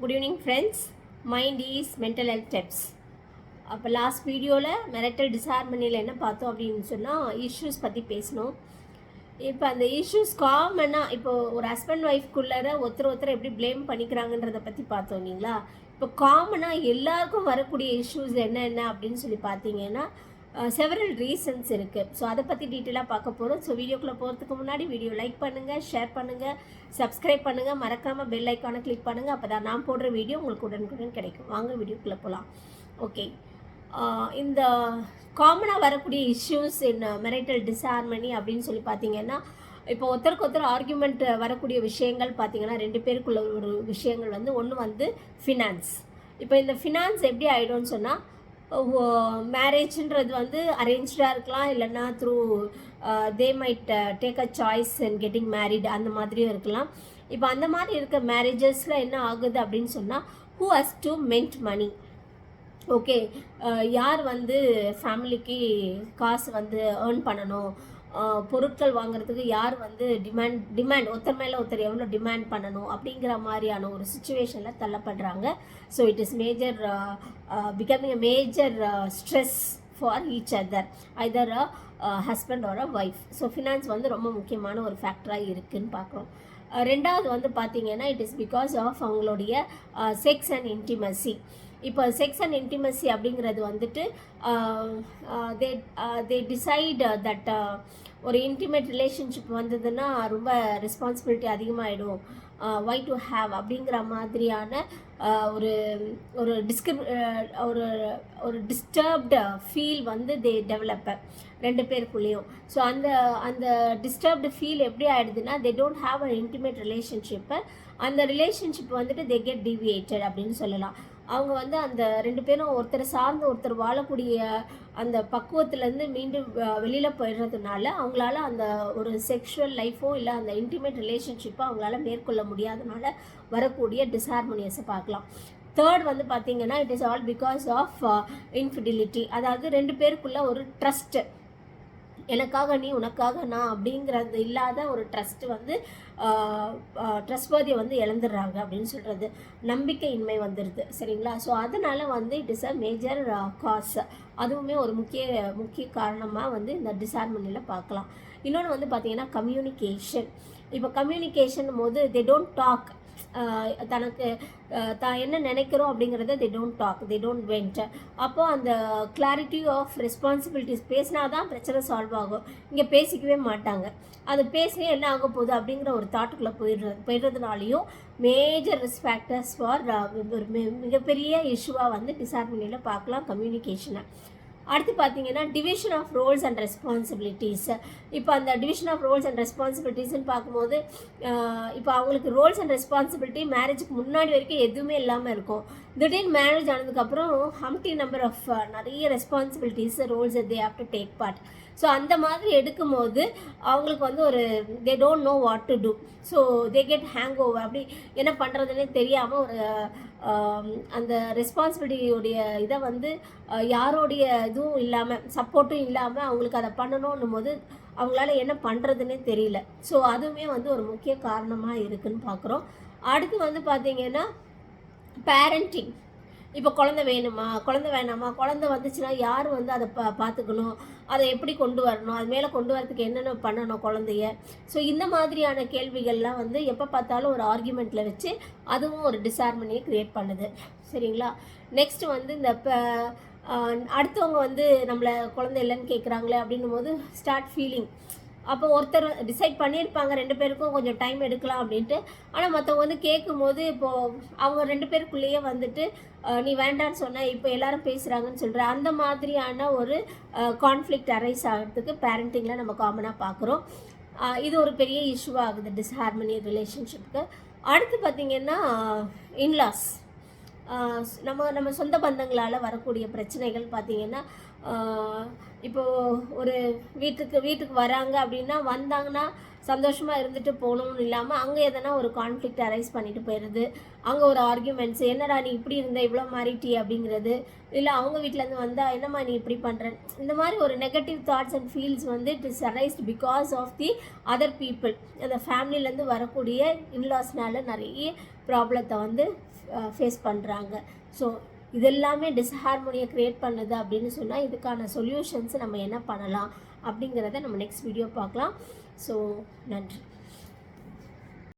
Good evening friends. Mind is mental health tips. அப்போ last வீடியோவில் marital டிஸ்ஹார்மனியில் என்ன பார்த்தோம் அப்படின்னு சொன்னால் இஷ்யூஸ் பற்றி பேசணும். இப்போ அந்த இஷ்யூஸ் காமனாக இப்போ ஒரு ஹஸ்பண்ட் ஒய்ஃப்குள்ளார ஒருத்தர் எப்படி ப்ளேம் பண்ணிக்கிறாங்கன்றதை பற்றி பார்த்தோம் இல்லைங்களா. இப்போ காமனாக எல்லாருக்கும் வரக்கூடிய இஷ்யூஸ் என்ன அப்படின்னு சொல்லி பார்த்தீங்கன்னா செவரல் ரீசன்ஸ் இருக்குது. ஸோ அதை பற்றி டீட்டெயிலாக பார்க்க போகிறோம். ஸோ வீடியோக்குள்ளே போகிறதுக்கு முன்னாடி வீடியோ லைக் பண்ணுங்கள், ஷேர் பண்ணுங்கள், சப்ஸ்கிரைப் பண்ணுங்கள், மறக்காமல் பெல் ஐக்கானை கிளிக் பண்ணுங்கள். அப்போ தான் நான் போடுற வீடியோ உங்களுக்கு உடனுக்குடன் கிடைக்கும். வாங்க வீடியோக்குள்ளே போகலாம். ஓகே, இந்த காமனாக வரக்கூடிய இஷ்யூஸ் இன் மெரிட்டல் டிஸ்ஹார்மனி அப்படின்னு சொல்லி பார்த்தீங்கன்னா, இப்போ ஒருத்தருக்கு ஆர்குமெண்ட் வரக்கூடிய விஷயங்கள் பார்த்தீங்கன்னா ரெண்டு பேருக்குள்ள ஒரு விஷயங்கள் வந்து ஒன்று வந்து ஃபினான்ஸ். இப்போ இந்த ஃபினான்ஸ் எப்படி ஆகிடும்னு சொன்னால், மேரேஜ்ன்றது வந்து அரேஞ்சாக இருக்கலாம், இல்லைன்னா through they might take a choice and getting married அந்த மாதிரியும் இருக்கலாம். இப்போ அந்த மாதிரி இருக்க மேரேஜஸில் என்ன ஆகுது அப்படின்னு சொன்னால், who has to meant money. Okay, யார் வந்து ஃபேமிலிக்கு காசு வந்து ஏர்ன் பண்ணணும், பொருட்கள் வாங்குறதுக்கு யார் வந்து டிமாண்ட் ஒருத்தர் மேலே ஒருத்தர் எவ்வளோ டிமாண்ட் பண்ணணும் அப்படிங்கிற மாதிரியான ஒரு சுச்சுவேஷனில் தள்ளப்படுறாங்க. So it is becoming a major stress for each other, either husband or a wife. So finance வந்து ரொம்ப முக்கியமான ஒரு ஃபேக்டராக இருக்குதுன்னு பார்க்குறோம். ரெண்டாவது வந்து பார்த்திங்கன்னா, இட் இஸ் பிகாஸ் ஆஃப் அவங்களுடைய செக்ஸ் அண்ட் இன்டிமசி. இப்போ செக்ஸ் அண்ட் இன்டிமசி அப்படிங்கிறது வந்துட்டு தே டிசைட் தட் ஒரு இன்டிமேட் ரிலேஷன்ஷிப் வந்ததுன்னா ரொம்ப ரெஸ்பான்சிபிலிட்டி அதிகமாகிடும், வை டு ஹேவ் அப்படிங்கிற மாதிரியான ஒரு ஒரு ஒரு டிஸ்டர்ப்டு ஃபீல் வந்து தே டெவலப் ரெண்டு பேருக்குள்ளேயும். ஸோ அந்த டிஸ்டர்ப்டு ஃபீல் எப்படி ஆகிடுதுன்னா, they don't have a intimate ரிலேஷன்ஷிப்பை. அந்த ரிலேஷன்ஷிப் வந்துட்டு தே கெட் டிவியேட்டட் அப்படின்னு சொல்லலாம். அவங்க வந்து அந்த ரெண்டு பேரும் ஒருத்தர் சார்ந்து ஒருத்தர் வாழக்கூடிய அந்த பக்குவத்துலேருந்து மீண்டும் வெளியில் போயிடுறதுனால அவங்களால அந்த ஒரு செக்ஷுவல் லைஃபோ இல்லை அந்த இன்டிமேட் ரிலேஷன்ஷிப்போ அவங்களால மேற்கொள்ள முடியாதனால வரக்கூடிய டிஸ்ஹார்மோனியஸை பார்க்கலாம். தேர்ட் வந்து பார்த்திங்கன்னா, it is all because of infidelity. அதாவது ரெண்டு பேருக்குள்ள ஒரு ட்ரஸ்ட்டு, எனக்காக நீ உனக்காக நான் அப்படிங்கிறது இல்லாத ஒரு ட்ரஸ்ட்டு வந்து ட்ரஸ்ட்வர்தியை வந்து இழந்துடுறாங்க அப்படின்னு சொல்கிறது, நம்பிக்கையின்மை வந்துடுது. சரிங்களா. ஸோ அதனால் வந்து it is a major cos. அதுவுமே ஒரு முக்கிய காரணமாக வந்து இந்த டிஸ்ஹார்மனியில் பார்க்கலாம். இன்னொன்று வந்து பார்த்திங்கன்னா கம்யூனிகேஷன். இப்போ கம்யூனிகேஷன் போது தே டோன்ட் டாக். தனக்கு தான் என்ன நினைக்கிறோம் அப்படிங்கிறத they don't talk, they don't went. அப்போது அந்த கிளாரிட்டி ஆஃப் ரெஸ்பான்சிபிலிட்டிஸ் பேசினா தான் பிரச்சனை சால்வ் ஆகும். இங்கே பேசிக்கவே மாட்டாங்க. அது பேசி என்ன ஆக போகுது அப்படிங்கிற ஒரு தாட்டுக்குள்ளே போயிடுறதுனாலையும் மேஜர் ரிஸ்க் ஃபேக்டர்ஸ் ஃபார் ஒரு மிகப்பெரிய இஷ்யூவாக வந்து டிஸ்ஹார்மனியில் பார்க்கலாம் கம்யூனிகேஷனை. அடுத்து பார்த்தீங்கன்னா division of roles and responsibilities. இப்போ அந்த டிவிஷன் ஆஃப் ரோல்ஸ் அண்ட் ரெஸ்பான்சிபிலிட்டிஸ்ன்னு பார்க்கும்போது, இப்போ அவங்களுக்கு ரோல்ஸ் அண்ட் ரெஸ்பான்சிபிலிட்டி மேரேஜுக்கு முன்னாடி வரைக்கும் எதுவுமே இல்லாமல் இருக்கும். திடீர்னு மேரேஜ் ஆனதுக்கப்புறம் ஹம்டி நம்பர் ஆஃப் நிறைய responsibilities roles they have to take part. So அந்த மாதிரி எடுக்கும்போது அவங்களுக்கு வந்து ஒரு they don't know what to do. So they get hang over. அப்படி என்ன பண்ணுறதுன்னே தெரியாமல் ஒரு அந்த ரெஸ்பான்சிபிலிட்டியோடைய இதை வந்து யாரோடைய இதுவும் இல்லாமல், சப்போர்ட்டும் இல்லாமல் அவங்களுக்கு அதை பண்ணணுன்னும் போது அவங்களால என்ன பண்ணுறதுன்னே தெரியல. ஸோ அதுவுமே வந்து ஒரு முக்கிய காரணமாக இருக்குதுன்னு பார்க்குறோம். அடுத்து வந்து பார்த்திங்கன்னா பேரண்டிங். இப்போ குழந்தை வேணுமா, குழந்தை வேணாமா, குழந்தை வந்துச்சுன்னா யார் வந்து அதை பார்த்துக்கணும், அதை எப்படி கொண்டு வரணும், அது மேலே கொண்டு வரதுக்கு என்னென்ன பண்ணணும் குழந்தைய. ஸோ இந்த மாதிரியான கேள்விகள்லாம் வந்து எப்போ பார்த்தாலும் ஒரு ஆர்குமெண்ட்டில் வச்சு அதுவும் ஒரு டிஸ்ஹார்மனியை க்ரியேட் பண்ணுது. சரிங்களா. நெக்ஸ்ட் வந்து இந்த அடுத்தவங்க வந்து நம்மளை குழந்தை இல்லைன்னு கேட்குறாங்களே அப்படின்னும் போது ஸ்டார்ட் ஃபீலிங். அப்போ ஒருத்தர் டிசைட் பண்ணியிருப்பாங்க ரெண்டு பேருக்கும் கொஞ்சம் டைம் எடுக்கலாம் அப்படின்ட்டு. ஆனால் மற்றவங்க வந்து கேட்கும்போது இப்போது அவங்க ரெண்டு பேருக்குள்ளேயே வந்துட்டு நீ வேண்டான்னு சொன்ன, இப்போ எல்லாரும் பேசுகிறாங்கன்னு சொல்கிற அந்த மாதிரியான ஒரு கான்ஃப்ளிக்ட் அரைஸ் ஆகிறதுக்கு பேரண்டிங்கில் நம்ம காமனாக பார்க்குறோம். இது ஒரு பெரிய இஷ்யூவாக ஆகுது டிஸ்ஹார்மனி ரிலேஷன்ஷிப்புக்கு. அடுத்து பார்த்திங்கன்னா இன்லாஸ். நம்ம சொந்த பந்தங்களால் வரக்கூடிய பிரச்சனைகள் பார்த்திங்கன்னா, இப்போது ஒரு வீட்டுக்கு வராங்க அப்படின்னா, வந்தாங்கன்னா சந்தோஷமாக இருந்துட்டு போகணும்னு இல்லாமல் அங்கே எதனா ஒரு கான்ஃப்ளிக்ட் அரைஸ் பண்ணிட்டு போயிடுது. அங்கே ஒரு ஆர்கியூமெண்ட்ஸ், என்னடா நீ இப்படி இருந்த இவ்வளோ மாறிட்டி அப்படிங்கிறது, இல்லை அவங்க வீட்டிலேருந்து வந்தால் என்னம்மா நீ இப்படி பண்ணுறேன், இந்த மாதிரி ஒரு நெகட்டிவ் தாட்ஸ் அண்ட் ஃபீல்ஸ் வந்து it is arised because of the other people. அந்த ஃபேமிலியிலேருந்து வரக்கூடிய இன்லாஸ்னால நிறைய ப்ராப்ளத்தை வந்து ஃபேஸ் பண்ணுறாங்க. ஸோ இதெல்லாமே டிஸ்ஹார்மோனியை க்ரியேட் பண்ணுது அப்படின்னு சொன்னால் இதுக்கான சொல்யூஷன்ஸ் நம்ம என்ன பண்ணலாம் அப்படிங்கிறத நம்ம நெக்ஸ்ட் வீடியோ பார்க்கலாம். ஸோ நன்றி.